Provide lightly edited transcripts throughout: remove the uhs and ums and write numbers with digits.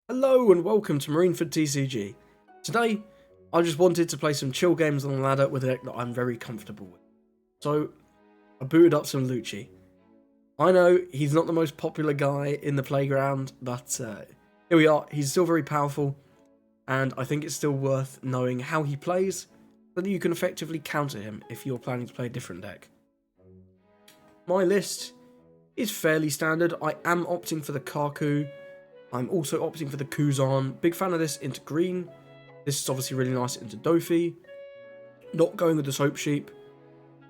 Hello and welcome to Marineford TCG. Today, I just wanted to play some chill games on the ladder with a deck that I'm very comfortable with. So, I booted up some Lucci. I know he's not the most popular guy in the playground, but here we are. He's still very powerful, and I think it's still worth knowing how he plays, so that you can effectively counter him if you're planning to play a different deck. My list is fairly standard. I am opting for the Kaku. I'm also opting for the Kuzan. Big fan of this into green. This is obviously really nice into Dofi. Not going with the Soap Sheep.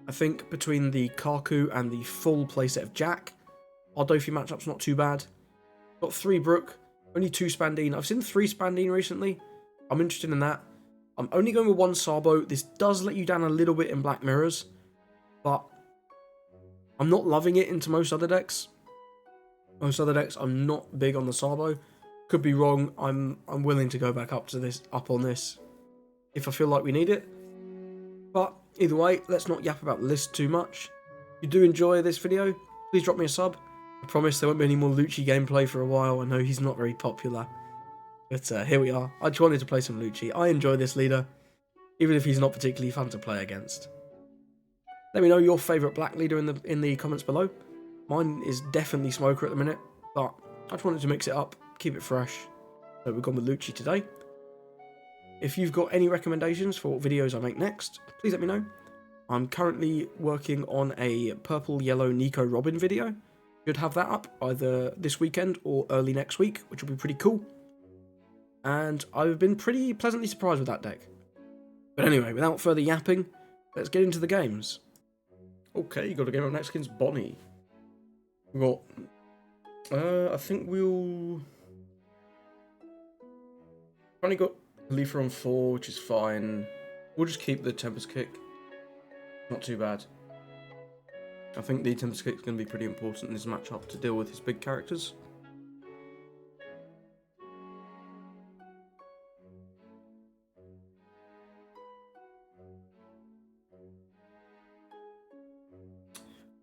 I think between the Kaku and the full playset of Jack, our Dofi matchup's not too bad. Got 3 Brook, only 2 Spandine. I've seen 3 Spandine recently. I'm interested in that. I'm only going with 1 Sabo. This does let you down a little bit in Black Mirrors, but I'm not loving it into most other decks. Most other decks, I'm not big on the Sabo. Could be wrong. I'm willing to go back up on this if I feel like we need it. But either way, let's not yap about the list too much. If you do enjoy this video, please drop me a sub. I promise there won't be any more Lucci gameplay for a while. I know he's not very popular, but here we are. I just wanted to play some Lucci. I enjoy this leader, even if he's not particularly fun to play against. Let me know your favourite black leader in the comments below. Mine is definitely Smoker at the minute, but I just wanted to mix it up, keep it fresh. So we've gone with Lucci today. If you've got any recommendations for what videos I make next, please let me know. I'm currently working on a purple yellow Nico Robin video. Should have that up either this weekend or early next week, which will be pretty cool. And I've been pretty pleasantly surprised with that deck. But anyway, without further yapping, let's get into the games. Okay, got a game up next against Bonney. We've got, I think we'll... Only got Khalifa on 4, which is fine. We'll just keep the Tempest Kick. Not too bad. I think the Tempest Kick is going to be pretty important in this matchup to deal with his big characters.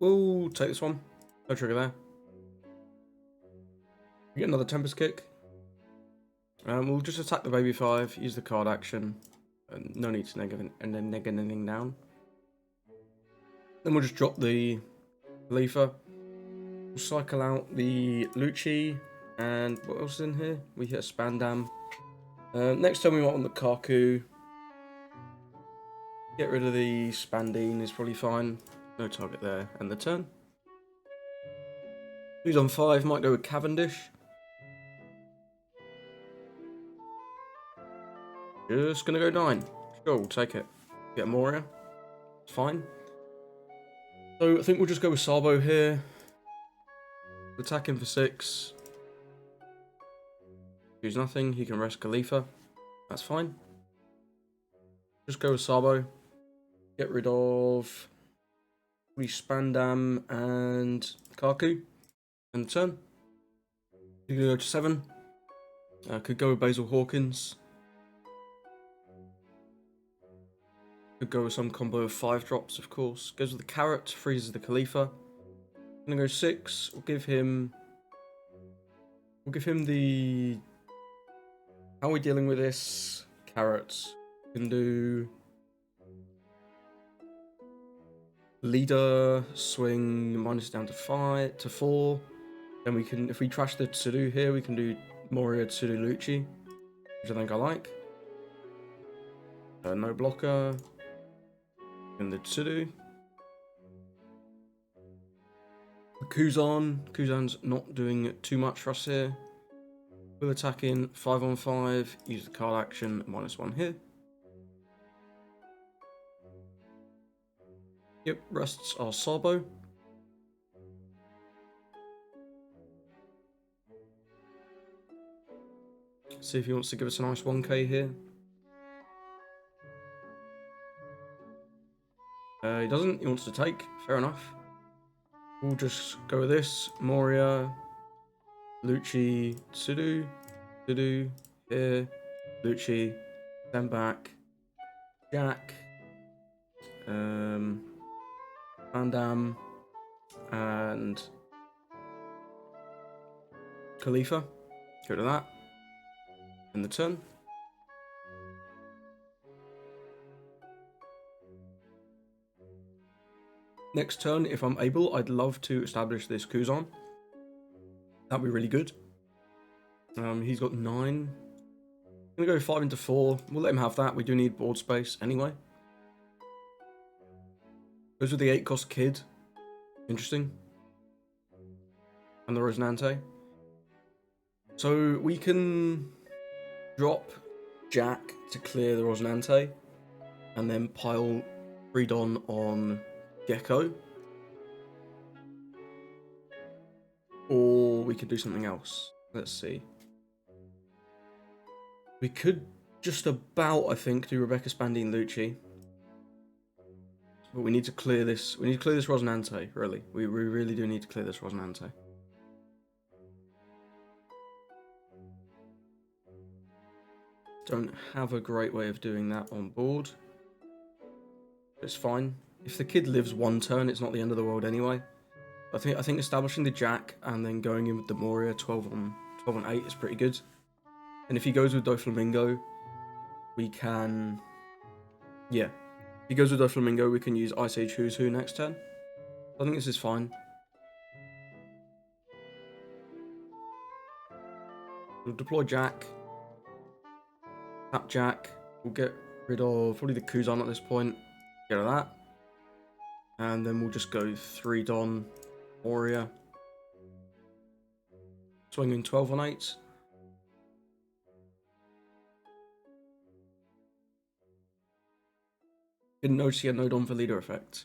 We'll take this one. No trigger there. We get another Tempest Kick. We'll just attack the baby 5, use the card action. And no need to neg anything down. Then we'll just drop the Khalifa. We'll cycle out the Lucci. And what else is in here? We hit a Spandam. Next time we might want the Kaku. Get rid of the Spandine is probably fine. No target there. And the turn. Who's on 5? Might go with Cavendish. Just gonna go 9. Sure, we'll take it. Get Moria. It's fine. So I think we'll just go with Sabo here. Attack him for 6. Choose nothing. He can rest Khalifa. That's fine. Just go with Sabo. Get rid of Spandam and Kaku. And the turn. You can go to 7. Could go with Basil Hawkins. Could go with some combo of 5 drops, of course. Goes with the carrot, freezes the Khalifa. I'm gonna go 6. We'll give him the... How are we dealing with this? Carrots. We can do leader, swing, minus down to 4. Then we can, if we trash the Tsudu here, we can do Moria, Tsudu, Lucci, which I think I like. No blocker. And the Tsudu. Kuzan. Kuzan's not doing too much for us here. We'll attack in 5 on 5. Use the card action, -1 here. Yep, rests our Sabo. See if he wants to give us a nice 1k here. He doesn't. He wants to take. Fair enough. We'll just go with this. Moria, Lucci, Tsudu, here, Lucci, then back, Jack, Vandam, and Khalifa. Go to that. End the turn. Next turn, if I'm able, I'd love to establish this Kuzan. That'd be really good. He's got 9. I'm gonna go 5 into 4. We'll let him have that. We do need board space anyway. Goes with the 8 cost kid. Interesting. And the Rosinante. So we can drop Jack to clear the Rosinante, and then pile Freedon on Gecko. Or we could do something else. Let's see. We could just about, I think, do Rebecca Spandine Lucci. But we need to clear this. We need to clear this Rosinante, really. We really do need to clear this Rosinante. Don't have a great way of doing that on board. It's fine. If the kid lives 1 turn, it's not the end of the world anyway. I think establishing the Jack and then going in with the Moria 12 on 8 is pretty good. And if he goes with Doflamingo, we can... Yeah. If he goes with Doflamingo, we can use Ice Age Who's Who next turn. I think this is fine. We'll deploy Jack. Tap Jack. We'll get rid of probably the Kuzan at this point. Get rid of that. And then we'll just go 3 Don, Moria. Swinging 12 on 8. Didn't notice he had no Don for leader effect.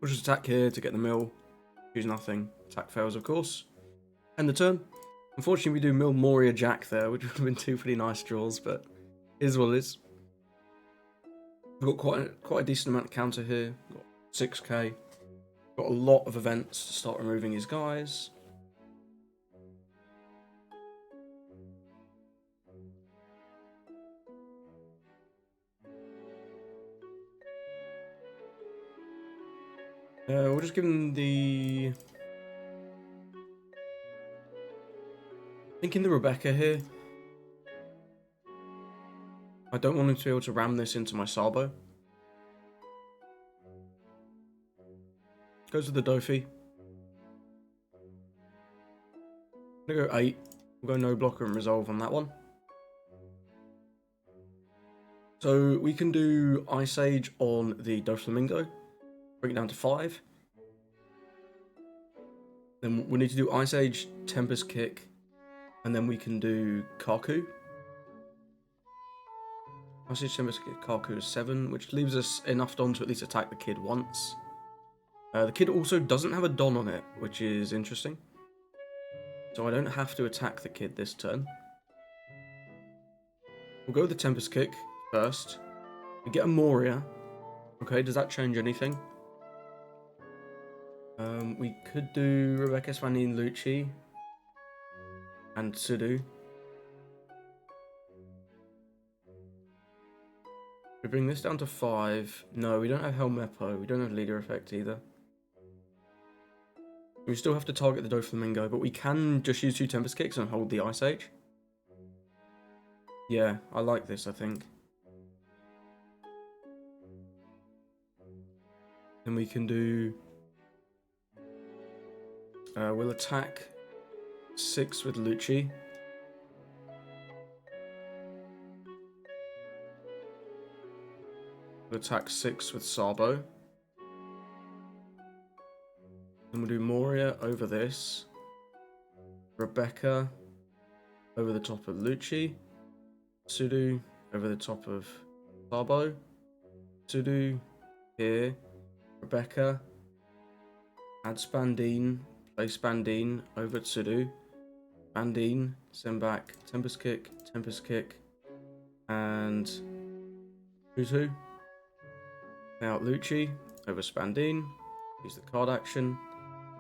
We'll just attack here to get the mill. Choose nothing. Attack fails, of course. End the turn. Unfortunately, we do mill Moria Jack there, which would have been 2 pretty nice draws, but it is what it is. We've got quite a decent amount of counter here. Got 6k. Got a lot of events to start removing his guys. We'll just give him the... Thinking the Rebecca here. I don't want him to be able to ram this into my Sabo. Goes with the Dofi. I'm gonna go 8. We'll go no blocker and resolve on that one. So we can do Ice Age on the Doflamingo. Bring it down to 5. Then we need to do Ice Age, Tempest Kick, and then we can do Kaku. Ice Age, Tempest Kick, Kaku is 7, which leaves us enough Don to at least attack the kid once. The kid also doesn't have a Don on it, which is interesting. So I don't have to attack the kid this turn. We'll go with the Tempest Kick first. We get a Moria. Okay, does that change anything? We could do Rebecca Spandine Lucci and Sudu. We bring this down to 5. No, we don't have Helmepo. We don't have leader effect either. We still have to target the Doflamingo, but we can just use 2 Tempest Kicks and hold the Ice Age. Yeah, I like this, I think. Then we can do... we'll attack 6 with Lucci. We'll attack 6 with Sabo. Then we'll do Moria over this. Rebecca over the top of Lucci. Sudu over the top of Sabo. Sudu here. Rebecca. Add Spandine. Play Spandine over Sudu. Spandine. Send back Tempest Kick. Tempest Kick. And who's who? Now Lucci over Spandine. Use the card action.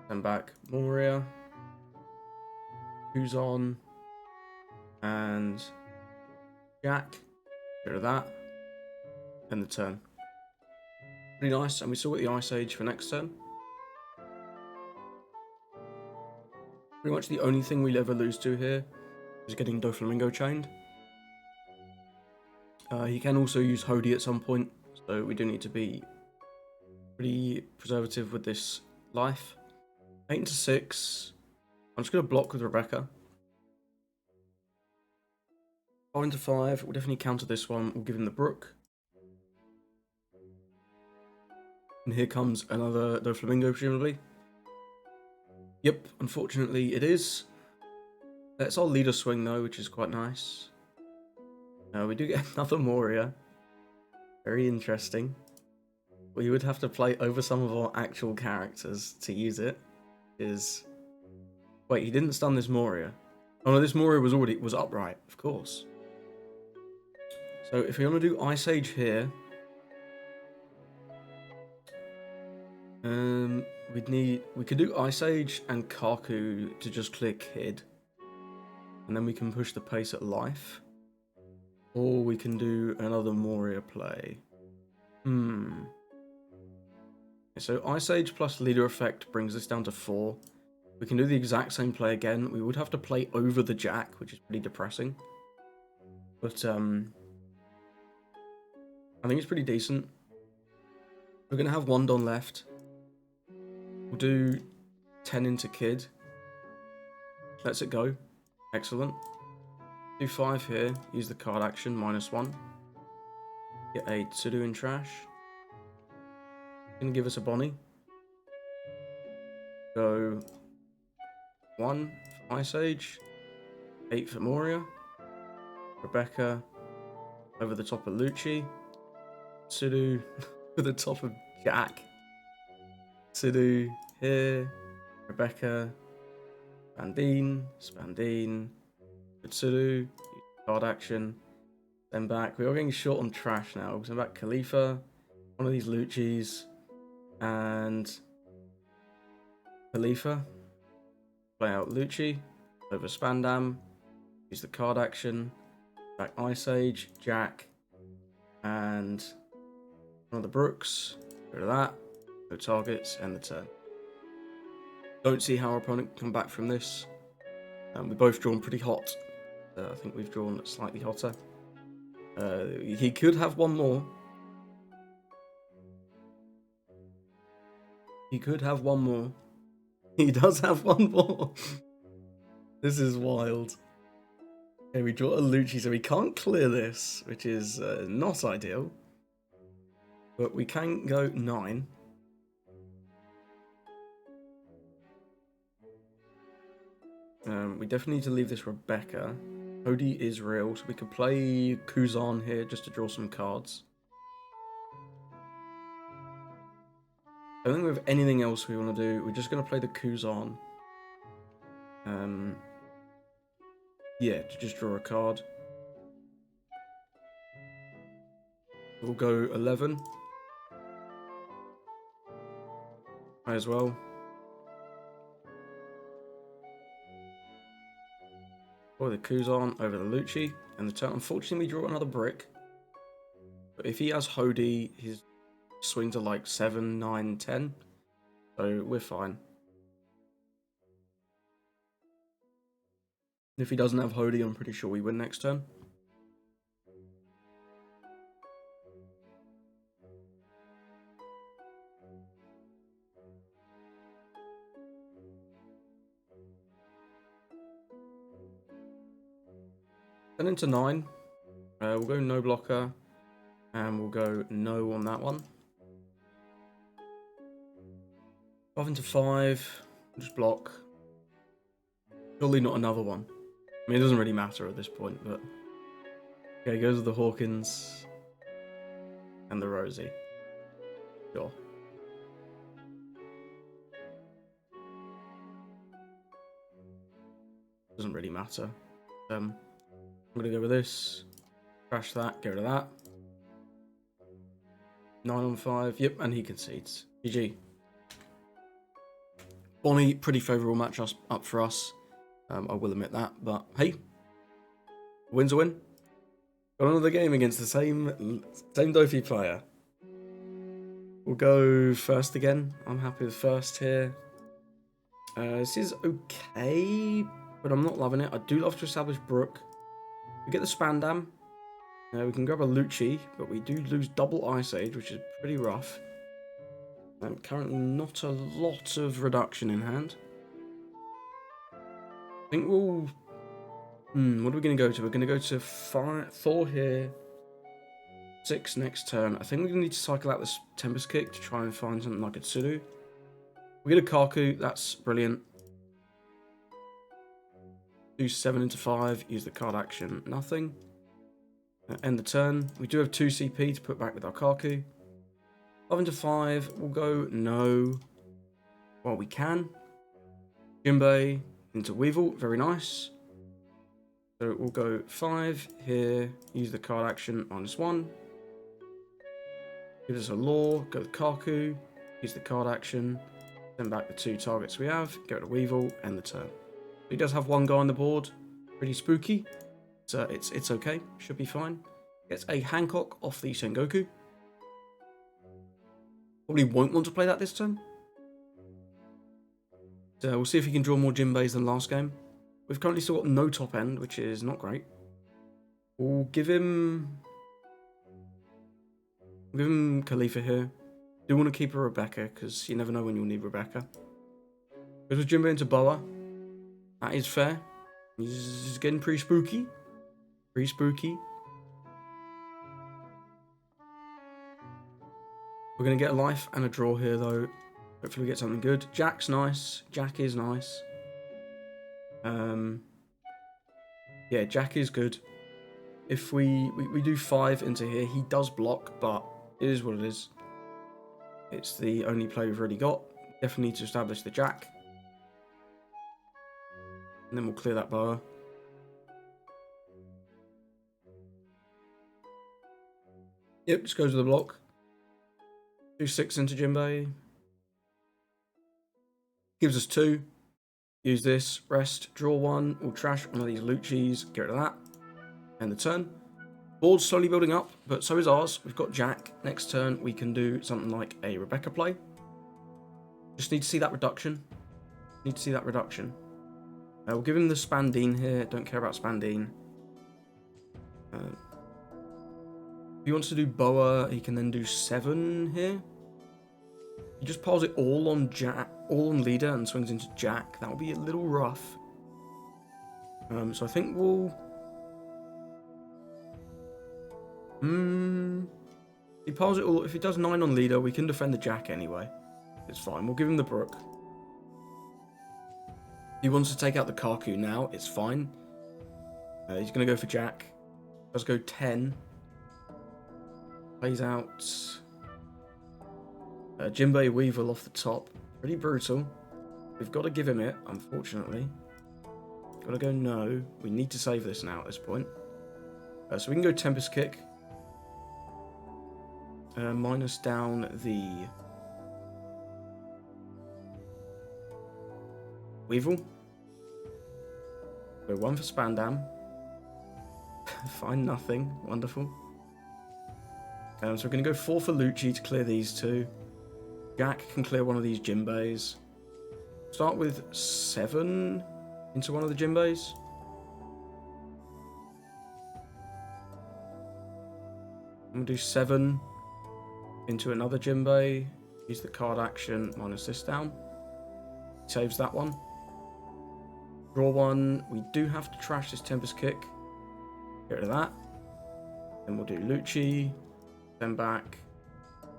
Send back Moria. Who's on? And Jack. Get rid of that. End the turn. Pretty nice. And we still got the Ice Age for next turn. Pretty much the only thing we'll ever lose to here He's getting Doflamingo chained. He can also use Hody at some point, so we do need to be pretty preservative with this life. 8 into 6. I'm just going to block with Rebecca. 4 into 5. We'll definitely counter this one. We'll give him the Brook. And here comes another Doflamingo, presumably. Yep, unfortunately it is. That's our leader swing though, which is quite nice. We do get another Moria. Very interesting. We would have to play over some of our actual characters to use it. Wait, he didn't stun this Moria. Oh no, this Moria was upright, of course. So if we want to do Ice Age here, we could do Ice Age and Kaku to just clear Kid. And then we can push the pace at life. Or we can do another Moria play. So Ice Age plus leader effect brings this down to 4. We can do the exact same play again. We would have to play over the Jack, which is pretty depressing. But I think it's pretty decent. We're going to have 1 Don left. We'll do 10 into Kid. Lets it go. Excellent. Do 5 here. Use the card action, -1. Get a Tsudu in trash. Gonna give us a Bonney. Go 1 for Ice Age. 8 for Moria. Rebecca over the top of Lucci. Tsudu over the top of Jack. Tsudu here. Rebecca. Spandine. Tsudu. Card action. Then back. We are getting short on trash now. So back Khalifa. One of these Luccis. And Khalifa. Play out Lucci. Over Spandam. Use the card action. Back Ice Age. Jack. And one of the Brooks. Go to that. No targets. End the turn. Don't see how our opponent can come back from this. We both drawn pretty hot. I think we've drawn slightly hotter. He could have one more. He could have one more. He does have one more. This is wild. Okay, we draw a Lucci, so we can't clear this, which is not ideal. But we can go 9. We definitely need to leave this Rebecca. Hody is real, so we could play Kuzan here just to draw some cards. I don't think we have anything else we want to do. We're just going to play the Kuzan. Yeah, to just draw a card. We'll go 11. Might as well. Or the Kuzan over the Lucci. And the turn. Unfortunately, we draw another brick. But if he has Hody, his swings are like 7, 9, 10. So we're fine. If he doesn't have Hody, I'm pretty sure we win next turn. Then into 9. We'll go no blocker. And we'll go no on that one. 5 into 5. Just block. Surely not another one. I mean, it doesn't really matter at this point, but... Okay, goes with the Hawkins. And the Rosie. Sure. Doesn't really matter. I'm gonna go with this. Crash that, get rid of that. 9 on 5. Yep, and he concedes. GG. Bonney, pretty favourable match up for us. I will admit that, but hey, win's a win. Got another game against the same Dofi player. We'll go first again. I'm happy with first here. This is okay. but I'm not loving it. I do love to establish Brook. We get the Spandam. We can grab a Lucci, but we do lose double Ice Age, which is pretty rough. Currently not a lot of reduction in hand. I think we'll... what are we going to go to? We're going to go to 4 here. 6 next turn. I think we're going to need to cycle out this Tempest Kick to try and find something like a Tsuru. We get a Kaku, that's brilliant. Do 7 into 5, use the card action, nothing. End the turn. We do have 2 CP to put back with our Kaku. 5 into 5, we'll go no. Well, we can. Jinbei into Weevil, very nice. So we'll go 5 here, use the card action, -1. Give us a Law, go with Kaku, use the card action, send back the 2 targets we have, go to Weevil, end the turn. He does have 1 guy on the board, pretty spooky, so it's okay, should be fine. Gets a Hancock off the Sengoku. Probably won't want to play that this turn. So we'll see if he can draw more Jinbeis than last game. We've currently still got no top end, which is not great. We'll give him Khalifa here. Do want to keep a Rebecca, because you never know when you'll need Rebecca. Goes with Jinbei into Boa. That is fair. He's getting pretty spooky. Pretty spooky. We're going to get a life and a draw here, though. Hopefully we get something good. Jack's nice. Jack is nice. Yeah, Jack is good. If we do 5 into here, he does block, but it is what it is. It's the only play we've really got. Definitely need to establish the Jack. And then we'll clear that Boa. Yep, just goes with the block. Do 6 into Jinbei. Gives us 2. Use this. Rest. Draw 1. We'll trash one of these Luccis. Get rid of that. End the turn. Board's slowly building up, but so is ours. We've got Jack. Next turn, we can do something like a Rebecca play. Just need to see that reduction. Need to see that reduction. We'll give him the Spandine here. Don't care about Spandine. If he wants to do Boa, he can then do 7 here. He just piles it all on Jack, all on leader, and swings into Jack. That would be a little rough. So I think we'll... He piles it all. If he does 9 on leader, we can defend the Jack anyway. It's fine. We'll give him the Brook. If he wants to take out the Kaku now, it's fine. He's going to go for Jack. Let's go 10. Plays out Jinbei Weevil off the top. Pretty brutal. We've got to give him it, unfortunately. Got to go no. We need to save this now at this point. So we can go Tempest Kick. Minus down the Weevil. Go 1 for Spandam. Fine, nothing. Wonderful. So we're going to go 4 for Lucci to clear these 2. Jack can clear one of these Jinbeis. Start with 7 into one of the Jinbeis. I'm going to do 7 into another Jinbei. Use the card action, minus this down. Saves that one. Draw 1. We do have to trash this Tempest Kick. Get rid of that. Then we'll do Lucci. Then back.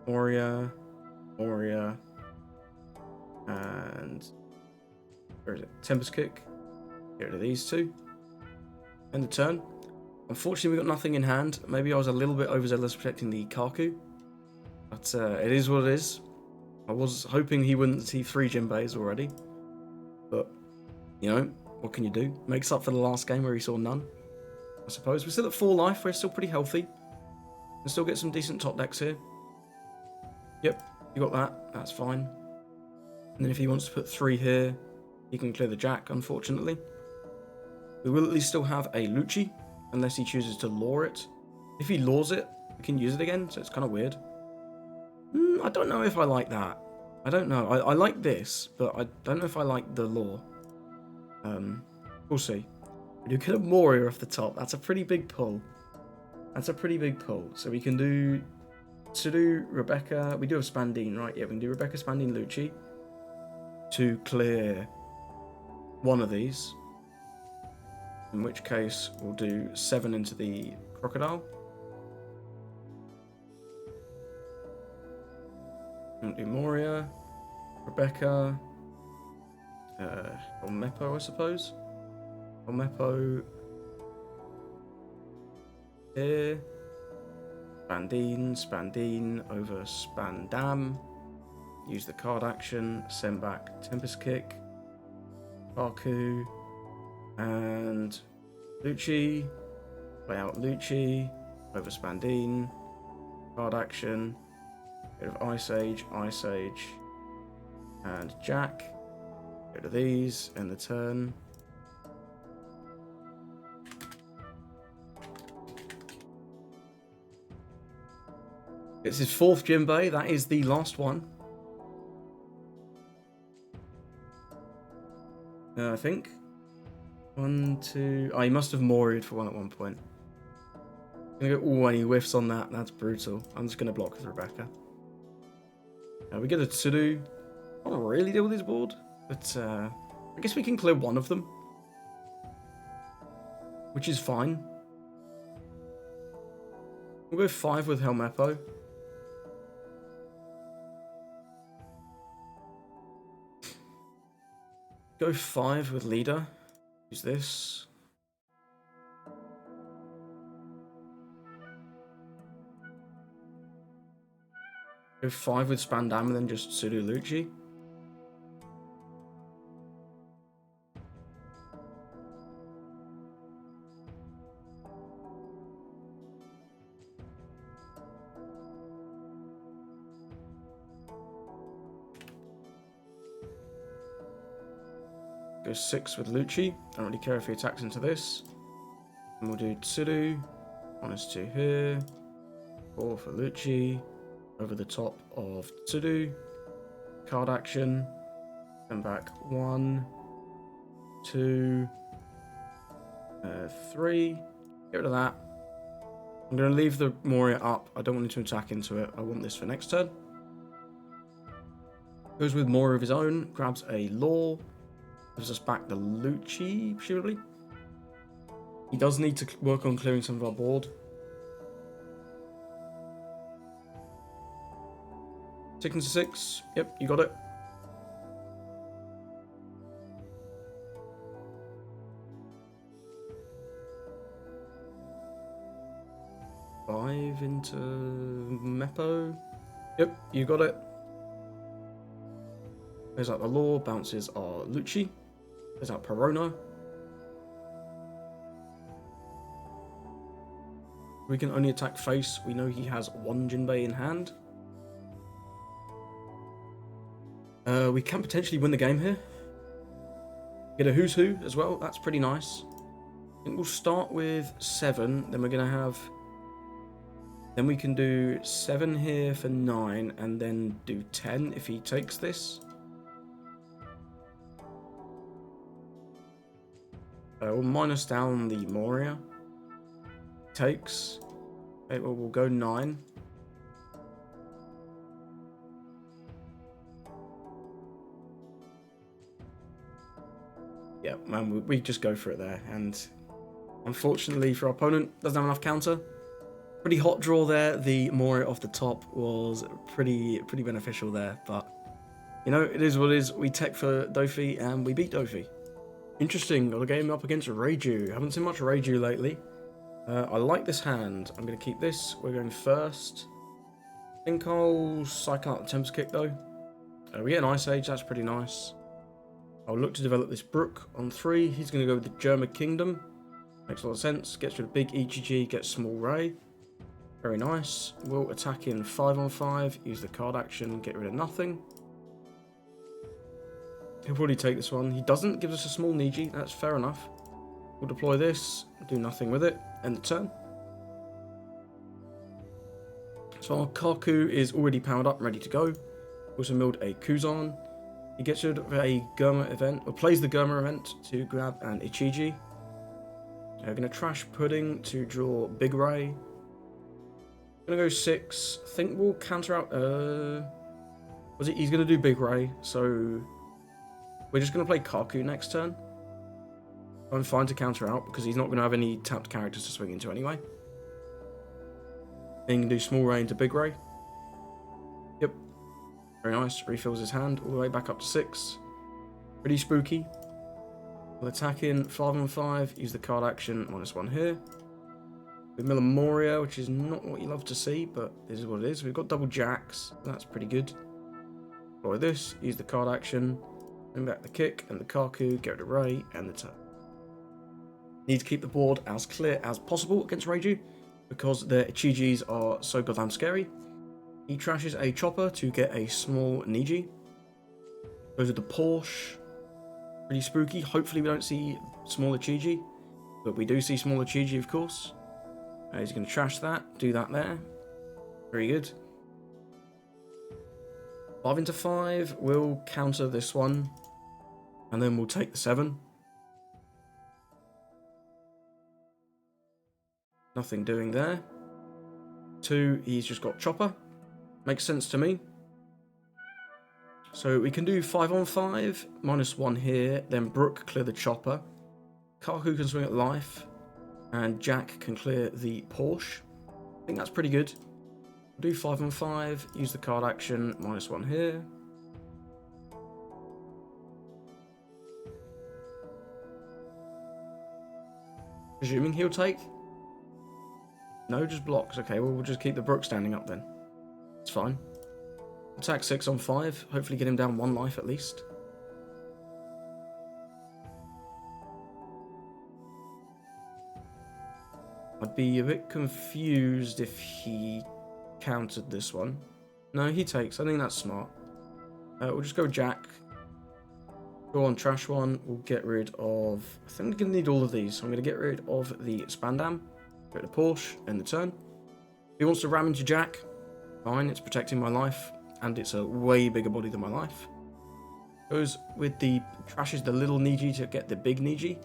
Moria. And where is it? Tempest Kick. Get rid of these 2. End the turn. Unfortunately, we got nothing in hand. Maybe I was a little bit overzealous protecting the Kaku. But it is what it is. I was hoping he wouldn't see 3 Jinbeis already. But, you know, what can you do? Makes up for the last game where he saw none. I suppose. We're still at 4 life. We're still pretty healthy. Can still get some decent top decks here. Yep, you got that. That's fine. And then if he wants to put 3 here, he can clear the Jack, unfortunately. We will at least still have a Lucci, unless he chooses to lure it. If he lures it, we can use it again, so it's kind of weird. I don't know if I like that. I don't know. I like this, but I don't know if I like the lure. We'll see. We do kill a Moria off the top. That's a pretty big pull. That's a pretty big pull. So we can do Tsudu, Rebecca. We do have Spandine, right? Yeah, we can do Rebecca, Spandine, Lucci to clear one of these. In which case, we'll do 7 into the Crocodile. We'll do Moria, Rebecca, Olmepo, I suppose. Olmepo here. Spandine over Spandam. Use the card action, send back Tempest Kick, Baku, and Lucci. Play out Lucci over Spandine. Card action. Bit of Ice Age, and Jack. Go to these, end the turn. It's his 4th Jinbei, that is the last one. I think. 1, 2... Oh, he must have Moria'd for one at one point. I'm gonna go... Oh, and he whiffs on that. That's brutal. I'm just gonna block with Rebecca. We get a Tsudu. I don't really deal with his board, but I guess we can clear one of them, which is fine. We'll go 5 with Helmeppo. Go 5 with Leader. Use this. Go 5 with Spandam and then just Tsudu Lucci. Go 6 with Lucci. Don't really care if he attacks into this. And we'll do Tsudu. 1 is 2 here. 4 for Lucci. Over the top of Tsudu. Card action. Send back 1, 2, 3. Get rid of that. I'm going to leave the Moria up. I don't want him to attack into it. I want this for next turn. Goes with Moria of his own. Grabs a Law. Gives us back the Lucci, presumably. He does need to work on clearing some of our board. 6 into 6. Yep, you got it. Five into Meppo. Yep, you got it. There's out the Law. Bounces are Lucci. There's out Perona. We can only attack face. We know he has 1 Jinbei in hand. We can potentially win the game here. Get a Who's Who as well. That's pretty nice. I think we'll start with 7. Then we're going to have... Then we can do 7 here for 9. And then do 10 if he takes this. We'll minus down the Moria. Takes. Okay, well, we'll go 9. Yeah, man, we just go for it there. And unfortunately for our opponent, doesn't have enough counter. Pretty hot draw there. The Moria off the top was pretty beneficial there. But, you know, it is what it is. We tech for Dofi and we beat Dofi. Interesting. Got a game up against Reiju. Haven't seen much Reiju lately. I like this hand. I'm going to keep this. We're going first. I think I'll cycle out the Tempest Kick though. We get an Ice Age. That's pretty nice. I'll look to develop this Brook on 3. He's going to go with the German Kingdom. Makes a lot of sense. Gets rid of big EGG, gets small Ray. Very nice. We'll attack in 5 on 5. Use the card action, get rid of nothing. He'll probably take this one. He doesn't. Gives us a small Niji. That's fair enough. We'll deploy this. Do nothing with it. End the turn. So our Kaku is already powered up, ready to go. Also milled a Kuzan. He gets rid of a Gurma event, or plays the Gurma event to grab an Ichiji. We're going to trash Pudding to draw Big Ray. Going to go 6. I think we'll counter out... He's going to do Big Ray, so... We're just going to play Kaku next turn. I'm fine to counter out, because he's not going to have any tapped characters to swing into anyway. Then you can do Small Ray into Big Ray. Yep. Very nice. Refills his hand all the way back up to 6. Pretty spooky. We'll attack in 5-on-5. Use the card action -1 here. With Miller Moria, which is not what you love to see, but this is what it is. We've got double jacks. That's pretty good. Follow this. Use the card action. Bring back the kick and the Kaku. Get rid of Ray and the turn. Need to keep the board as clear as possible against Reiju, because their Ichijis are so goddamn scary. He trashes a Chopper to get a small Niji. Goes with the Porsche. Pretty spooky. Hopefully we don't see small Ichiji, but we do see small Ichiji, of course. He's going to trash that. Do that there. Very good. 5-5. We'll counter this one, and then we'll take the 7. Nothing doing there. 2, he's just got Chopper. Makes sense to me. So we can do 5-on-5, -1 here, then Brook clear the Chopper. Kaku can swing at life, and Jack can clear the Porsche. I think that's pretty good. We'll do 5-on-5, use the card action, -1 here. Presuming he'll take. No, just blocks. Okay, well, we'll just keep the Brook standing up then. It's fine. Attack 6-on-5. Hopefully get him down 1 life at least. I'd be a bit confused if he countered this one. No, he takes. I think that's smart. We'll just go Jack. Go on, trash one. We'll get rid of... I think we're going to need all of these. So I'm going to get rid of the Spandam. Get rid of Porsche in the turn. If he wants to ram into Jack, fine. It's protecting my life. And it's a way bigger body than my life. Goes with the... Trashes the little Niji to get the big Niji.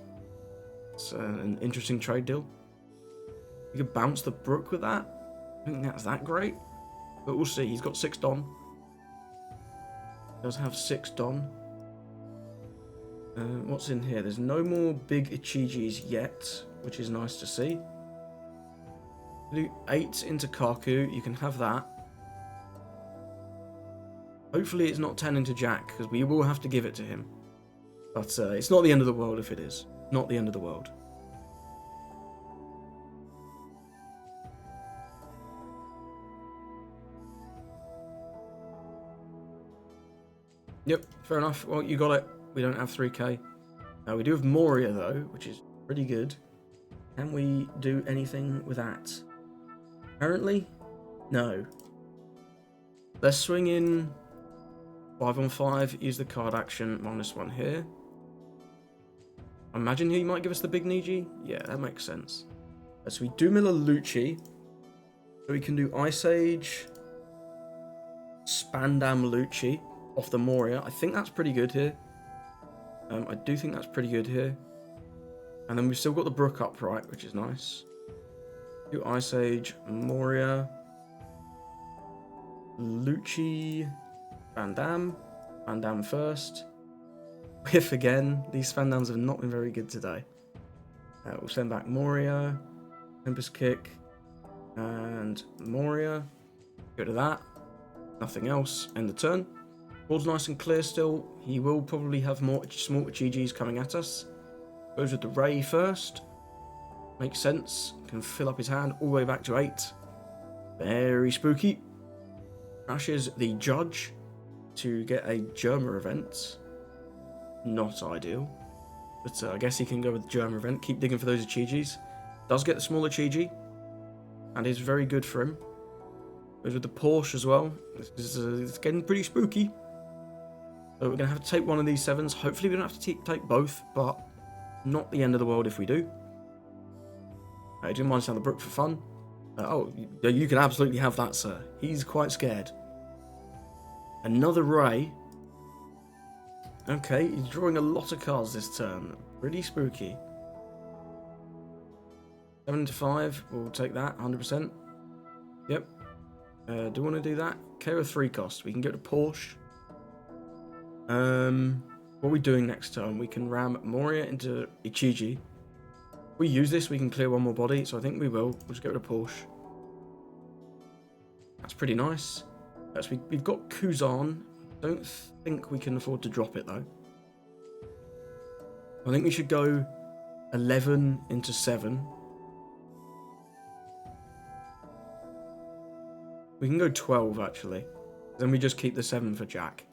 It's an interesting trade deal. You could bounce the Brook with that. I don't think that's that great. But we'll see. He's got 6 Don. Does have 6 Don. What's in here? There's no more big Ichijis yet, which is nice to see. Do 8 into Kaku. You can have that. Hopefully it's not 10 into Jack, because we will have to give it to him. But it's not the end of the world if it is. Not the end of the world. Yep, fair enough. Well, you got it. We don't have 3k. We do have Moria, though, which is pretty good. Can we do anything with that? Apparently, no. Let's swing in 5-on-5, use the card action, -1 here. I imagine he might give us the big Niji. Yeah, that makes sense. So we do mill a Lucci. So we can do Ice Age, Spandam Lucci off the Moria. I think that's pretty good here. I do think that's pretty good here. And then we've still got the Brook upright, which is nice. Do Ice Age, Moria, Lucci, Spandam. Spandam first. Whiff again. These Spandams have not been very good today. We'll send back Moria, Tempest Kick, and Moria. Go to that. Nothing else. End the turn. Board's nice and clear still. He will probably have more small Ichijis coming at us. Goes with the Ray first. Makes sense. Can fill up his hand all the way back to 8. Very spooky. Crashes the Judge to get a Germa event. Not ideal. But I guess he can go with the Germa event. Keep digging for those Ichijis. Does get the smaller Ichiji. And is very good for him. Goes with the Porsche as well. It's getting pretty spooky. So we're going to have to take one of these 7s. Hopefully we don't have to take both, but not the end of the world if we do. I didn't mind down the Brook for fun. You can absolutely have that, sir. He's quite scared. Another Ray. Okay, he's drawing a lot of cards this turn. Pretty spooky. 7 into 5, we'll take that, 100%. Yep. Do we want to do that? KO 3 cost. We can go to Porsche. What are we doing next turn? We can ram Moria into Ichiji. If we use this, we can clear one more body, so I think we will. We'll just go to Porsche. That's pretty nice. We've got Kuzan. Don't think we can afford to drop it, though. I think we should go 11 into 7. We can go 12, actually. Then we just keep the 7 for Jack.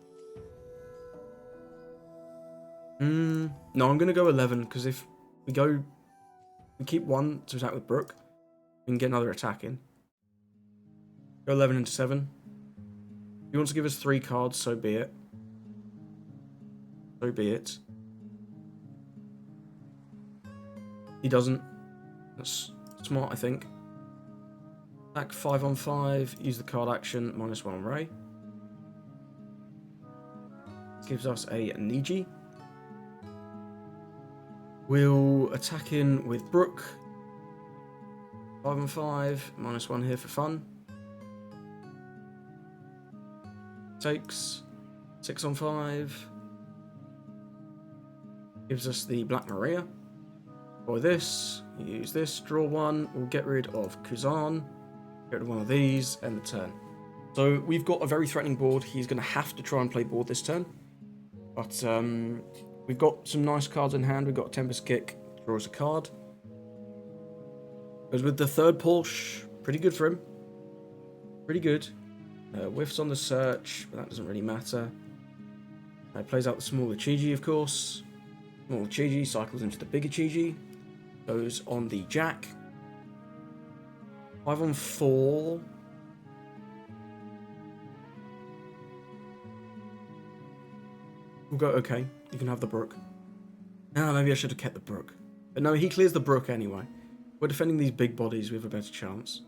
No, I'm going to go 11, because if we keep 1 to attack with Brook, we can get another attack in. Go 11 into 7. If he wants to give us 3 cards, so be it. So be it. He doesn't. That's smart, I think. Attack 5 on 5. Use the card action. -1 Ray. Gives us a Niji. We'll attack in with Brook. 5 on 5. -1 here for fun. Takes 6 on 5. Gives us the Black Maria. For this, use this, draw 1. We'll get rid of Kuzan. Get rid of one of these, end the turn. So we've got a very threatening board. He's going to have to try and play board this turn. But we've got some nice cards in hand. We've got Tempest Kick, draws a card. Goes with the third Porsche. Pretty good for him. Pretty good. Whiffs on the search, but that doesn't really matter. Plays out the smaller Chiji, of course. Small Chiji cycles into the bigger Chiji. Goes on the Jack. 5 on 4. We'll go, okay, you can have the Brook. Ah, maybe I should have kept the Brook. But no, he clears the Brook anyway. We're defending these big bodies, we have a better chance.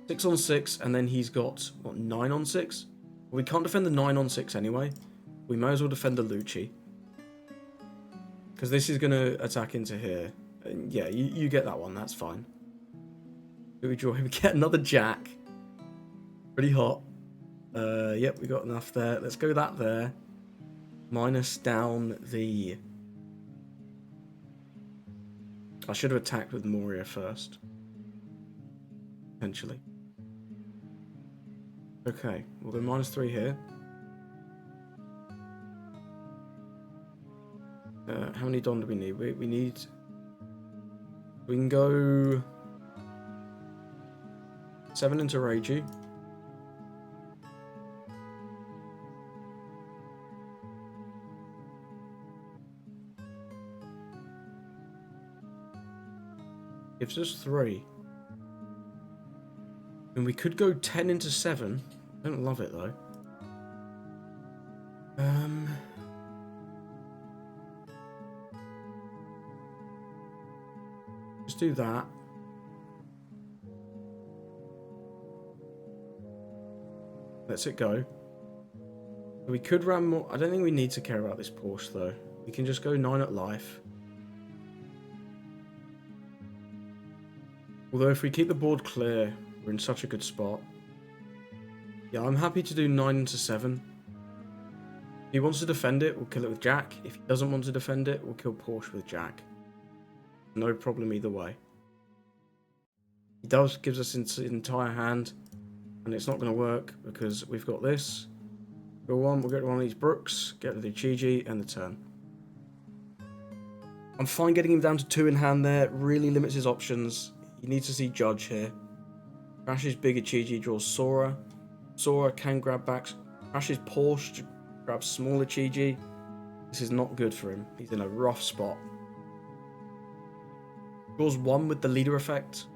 6 on 6, and then he's got, what, 9 on 6? Well, we can't defend the 9 on 6 anyway. We may as well defend the Lucci. Because this is going to attack into here. And yeah, you get that one, that's fine. Do we draw him? We get another Jack. Pretty hot. Yep, we got enough there. Let's go that there. Minus down the... I should have attacked with Moria first. Potentially. Okay, we'll go -3 here. How many Don do we need? We need... We can go... 7 into Reiju. Gives us 3. And we could go 10 into 7. I don't love it though. Just do that. Let's it go. We could ram more. I don't think we need to care about this Porsche though. We can just go 9 at life. Although if we keep the board clear, we're in such a good spot. Yeah, I'm happy to do 9 into 7. If he wants to defend it, we'll kill it with Jack. If he doesn't want to defend it, we'll kill Porsche with Jack. No problem either way. He does, gives us his entire hand, and it's not going to work because we've got this. Go on, we'll get one of these Brooks, get the Chiji, and the turn. I'm fine getting him down to 2 in hand there, really limits his options. He needs to see Judge here. Crashes bigger Chiji, draws Sora. Sora can grab back, crashes Porsche, grabs smaller Chiji. This is not good for him. He's in a rough spot. Draws 1 with the leader effect.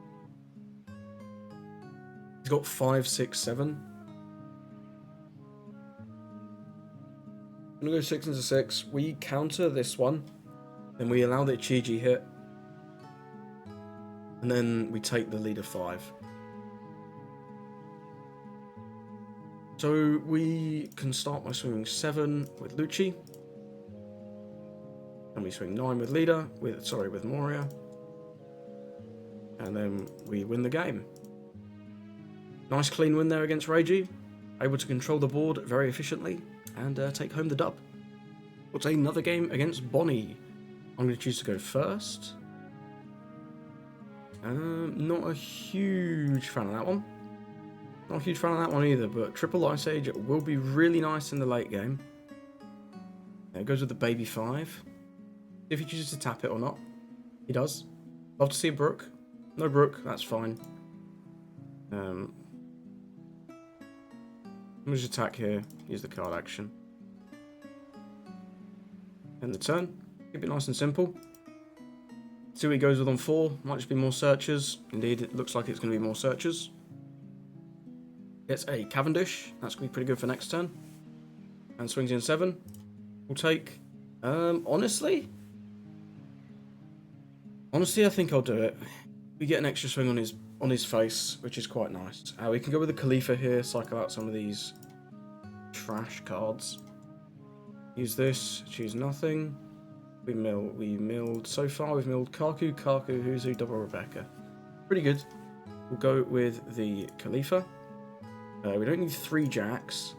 He's got 5, 6, 7. I'm gonna go 6 into 6. We counter this one. Then we allow the Chiji hit. And then we take the leader 5. So we can start by swinging 7 with Lucci. And we swing 9 with leader, with Moria. And then we win the game. Nice clean win there against Reiju. Able to control the board very efficiently and take home the dub. We'll take another game against Bonney. I'm going to choose to go first. Not a huge fan of that one. Not a huge fan of that one either, but triple Ice Age will be really nice in the late game. It goes with the baby 5. If he chooses to tap it or not. He does. Love to see a Brook. No Brook, that's fine. I'm going to just attack here. Use the card action. End the turn. Keep it nice and simple. See what he goes with on 4. Might just be more searchers. Indeed, it looks like it's going to be more searchers. Gets a Cavendish. That's going to be pretty good for next turn. And swings in 7. We'll take... honestly, I think I'll do it. We get an extra swing on his face, which is quite nice. We can go with the Khalifa here, cycle out some of these trash cards. Use this, choose nothing. We milled so far. We've milled Kaku, Huzu, double Rebecca. Pretty good. We'll go with the Khalifa. We don't need 3 jacks,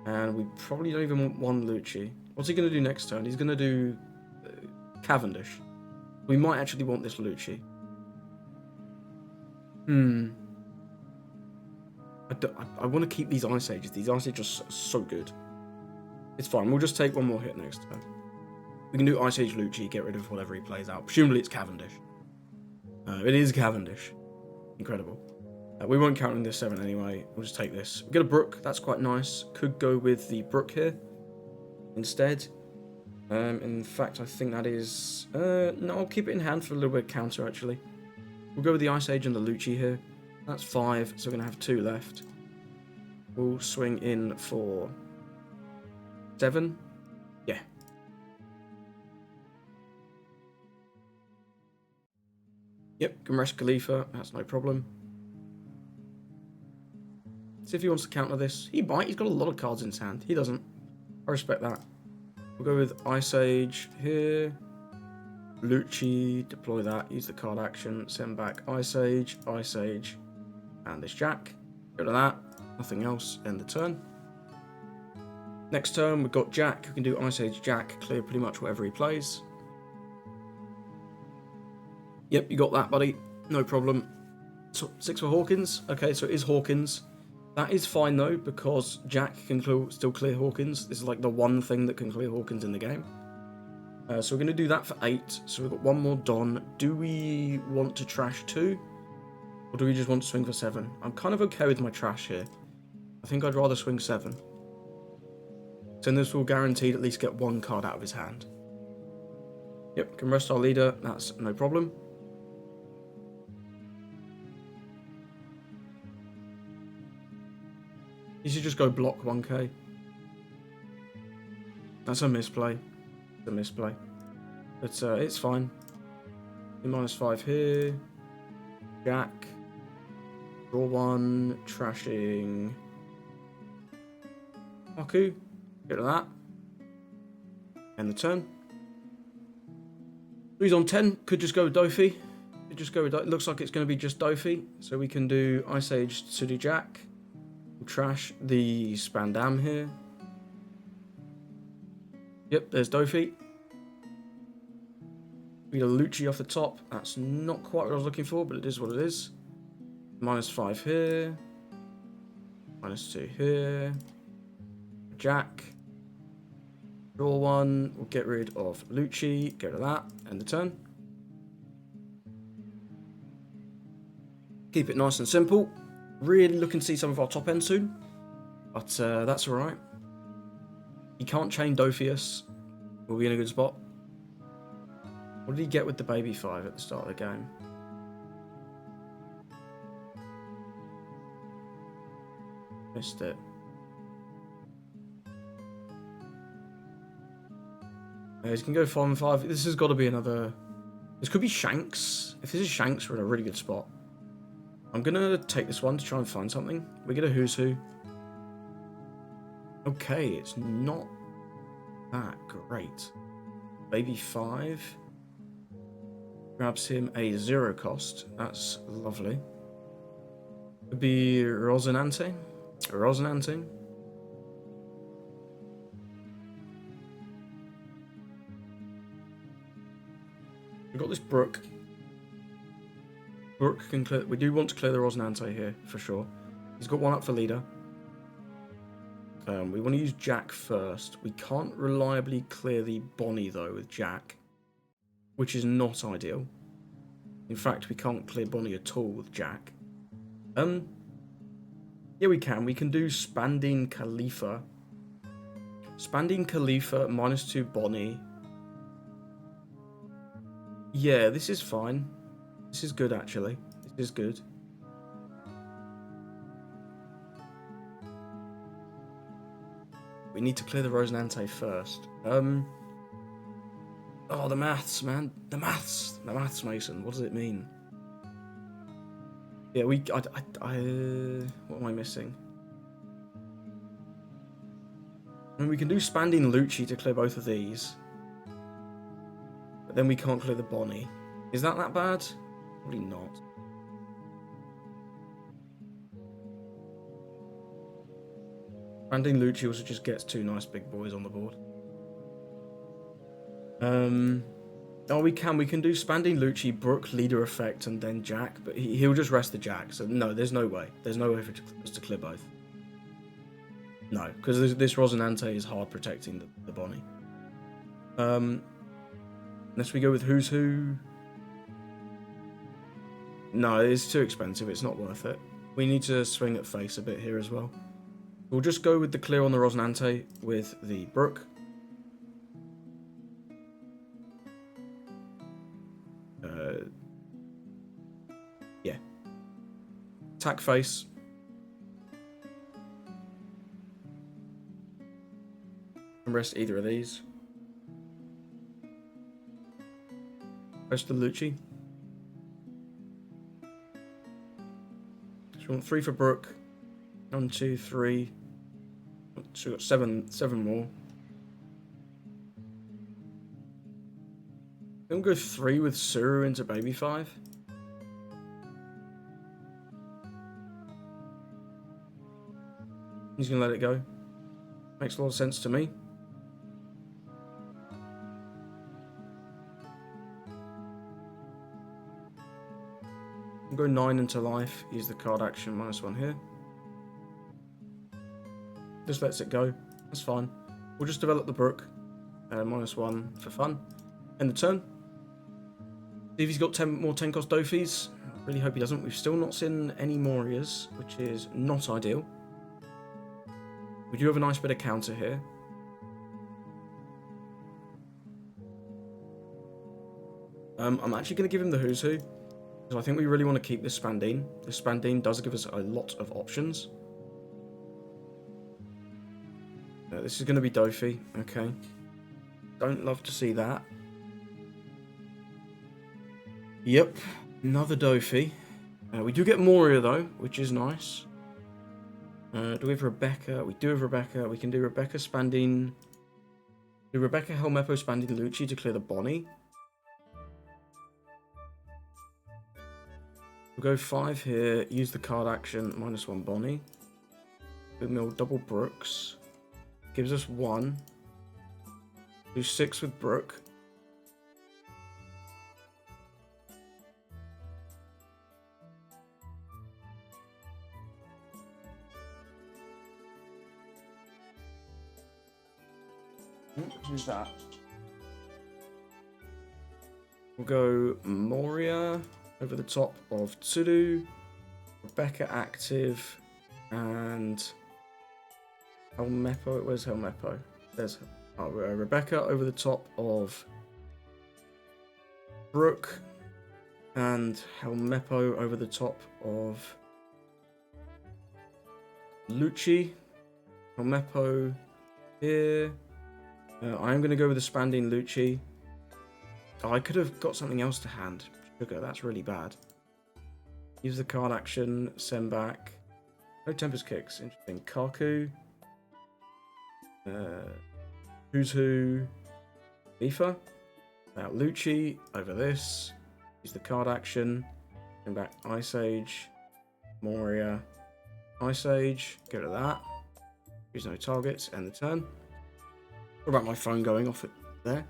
and we probably don't even want 1 Lucci. What's he going to do next turn? He's going to do Cavendish. We might actually want this Lucci. I want to keep these Ice Ages. These Ice Ages are so good. It's fine. We'll just take 1 more hit next turn. We can do Ice Age Lucci, get rid of whatever he plays out. Presumably it's Cavendish. It is Cavendish. Incredible. We won't count in this 7 anyway. We'll just take this. We get a Brook. That's quite nice. Could go with the Brook here instead. In fact, I think that is... no, I'll keep it in hand for a little bit of counter, actually. We'll go with the Ice Age and the Lucci here. That's 5, so we're going to have 2 left. We'll swing in for 7. Yeah. Yep, can rest Khalifa. That's no problem. See if he wants to counter this. He might. He's got a lot of cards in his hand. He doesn't. I respect that. We'll go with Ice Age here. Lucci, deploy that. Use the card action. Send back Ice Age, and this Jack. Go to that. Nothing else. End the turn. Next turn, we've got Jack, who can do Ice Age Jack. Clear pretty much whatever he plays. Yep, you got that, buddy. No problem. So, 6 for Hawkins. Okay, so it is Hawkins. That is fine, though, because Jack can still clear Hawkins. This is like the one thing that can clear Hawkins in the game. So we're going to do that for 8. So we've got 1 more Don. Do we want to trash 2? Or do we just want to swing for 7? I'm kind of okay with my trash here. I think I'd rather swing 7. So this will guaranteed at least get 1 card out of his hand. Yep, can rest our leader. That's no problem. You should just go block 1k. That's a misplay. It's a misplay. But it's fine. -5 here. Jack. Draw 1. Trashing. Haku. Get to that. End the turn. He's on 10. Could just go with Dofi. Could just go with it looks like it's going to be just Dofi. So we can do Ice Age Sudi Jack. We'll trash the Spandam here. Yep, there's Dofi. We get a Lucci off the top. That's not quite what I was looking for, but it is what it is. -5 here. -2 here. Jack. Draw 1. We'll get rid of Lucci. Get rid of that. End the turn. Keep it nice and simple. Really looking to see some of our top end soon. But that's alright. He can't chain Dophius. We'll be in a good spot. What did he get with the baby 5 at the start of the game? Missed it. He's going to go 5 and 5. This has got to be another... This could be Shanks. If this is Shanks, we're in a really good spot. I'm going to take this one to try and find something. We get a Who's Who. Okay, it's not that great. Baby 5. Grabs him a 0 cost. That's lovely. Could be Rosinante. Rosinante. We've got this Brook. Brook can clear. We do want to clear the Rosinante here for sure. He's got one up for leader. We want to use Jack first. We can't reliably clear the Bonney though with Jack, which is not ideal. In fact, we can't clear Bonney at all with Jack. Yeah, we can. We can do Spandine Khalifa. Spandine Khalifa -2 Bonney. Yeah, this is fine. This is good, actually. This is good. We need to clear the Rosinante first. Oh, the maths, man. The maths. The maths, Mason. What does it mean? Yeah, what am I missing? I mean, we can do Spandine Lucci to clear both of these. But then we can't clear the Bonney. Is that bad? Probably not. Spandine Lucci also just gets 2 nice big boys on the board. Oh, we can do Spandine Lucci, Brook, leader effect, and then Jack, but he'll just rest the Jack, so no, there's no way. There's no way for us to clear both. No, because this Rosinante is hard protecting the Bonney. Unless we go with Who's Who. No, it's too expensive, it's not worth it. We need to swing at face a bit here as well. We'll just go with the clear on the Rosinante with the Brook. Yeah. Attack face. And rest either of these. Rest the Lucci. So we want 3 for Brook. 1, 2, 3. So we've got 7 more. Then we'll go 3 with Suru into baby 5. He's gonna let it go. Makes a lot of sense to me. We'll go 9 into life. Use the card action -1 here. Just lets it go. That's fine. We'll just develop the Brook. -1 for fun. End the turn. See if he's got 10 more 10 cost Dofis. I really hope he doesn't. We've still not seen any Morias, which is not ideal. We do have a nice bit of counter here. I'm actually going to give him the Who's Who, because I think we really want to keep this Spandine. This Spandine does give us a lot of options. This is going to be Dofi, okay. Don't love to see that. Yep, another Dofi. We do get Moria though, which is nice. Do we have Rebecca? We do have Rebecca. We can do Rebecca Spandine. Do Rebecca Helmeppo Spandine Lucci to clear the Bonney. We'll go 5 here. Use the card action -1 Bonney. We mill double Brooks. Gives us 1. Do 6 with Brook. Who's that? We'll go Moria over the top of Tsuru, Rebecca active, and Helmeppo. Where's Helmeppo? There's Rebecca over the top of Brook, and Helmeppo over the top of Lucci. Helmeppo here. I'm going to go with the Spandine Lucci. Oh, I could have got something else to hand. Sugar, that's really bad. Use the card action, send back. No Tempest Kicks, interesting. Kaku. Who's Who. FIFA. Now Lucci over this. Use the card action. Bring back Ice Age. Moria. Ice Age. Go to that. Use no targets. End the turn. What about my phone going off there?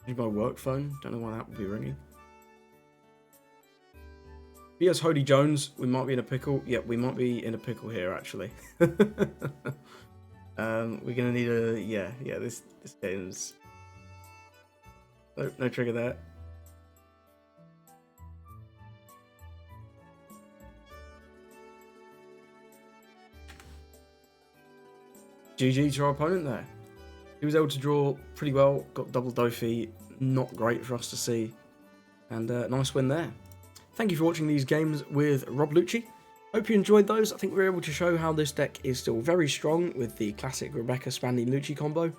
Use my work phone. Don't know why that would be ringing. Yes, Holy Jones, we might be in a pickle. Yep, we might be in a pickle here, actually. We're gonna need a this game's no trigger there. GG to our opponent there. He was able to draw pretty well, got double Dofi, not great for us to see, and nice win there. Thank you for watching these games with Rob Lucci. Hope you enjoyed those. I think we were able to show how this deck is still very strong with the classic Rebecca Spandy Lucci combo,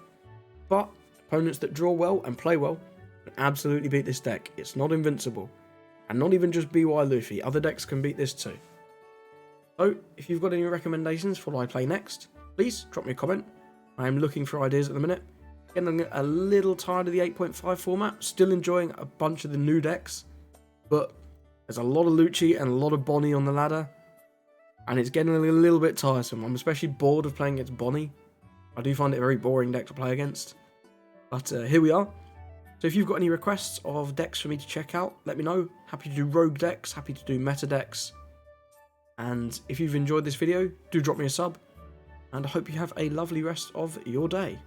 but opponents that draw well and play well can absolutely beat this deck. It's not invincible, and not even just BY Luffy, other decks can beat this too. So, if you've got any recommendations for what I play next, please drop me a comment. I am looking for ideas at the minute. Getting a little tired of the 8.5 format, still enjoying a bunch of the new decks, but there's a lot of Lucci and a lot of Bonney on the ladder, and it's getting a little bit tiresome. I'm especially bored of playing against Bonney. I do find it a very boring deck to play against, but here we are. So if you've got any requests of decks for me to check out, let me know. Happy to do rogue decks, happy to do meta decks, and if you've enjoyed this video, do drop me a sub, and I hope you have a lovely rest of your day.